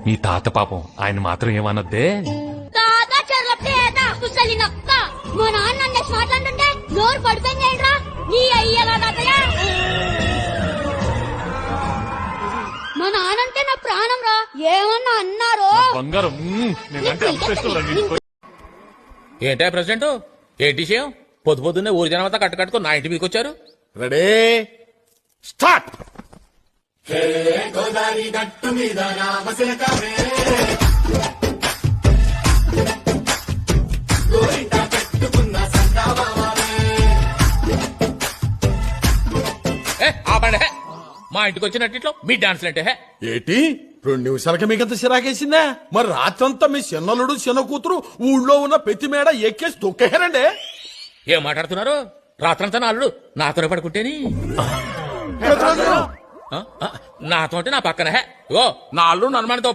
మీ తాత పాపం ఆయన మాత్రం ఏమన్నద్దే. తాత చెర్లపేట కుసలి నక్క మా నాన్న అన్న మాట్లాడుతుంటే నోరు పడిపోయింది ఏంట్రా నీ అయ్యలా తాతయ్య. మా నానంటే నా ప్రాణం రా, ఏమన్నా అన్నారో బంగారం. నేనంటే అంత ఇష్టం రా నీకు. ఏంటా ప్రెసిడెంట్, ఏంటి విషయం? పొద్దు పొద్దున్నే ఊరి జనమంతా కట్టుకట్టుకుని నా ఇంటి మీకు వచ్చారు. Ready start. ఆపండి. మా ఇంటికి వచ్చినట్టు మీ డాన్స్లు అంటే ఏంటి 2 నిమిషాలకి మీకంత సిరాకేసిందా? మరి రాత్రంతా మీ చిన్నలుడు చిన్న కూతురు ఊళ్ళో ఉన్న పెట్టి మేడ ఎక్కేసి తొక్కేశారండి. ఏం మాట్లాడుతున్నారు? రాత్రంతా నా అల్లుడు నాతోనే పడుకుంటేని నాతో అంటే నా పక్కన నా అల్లుడు నన్ను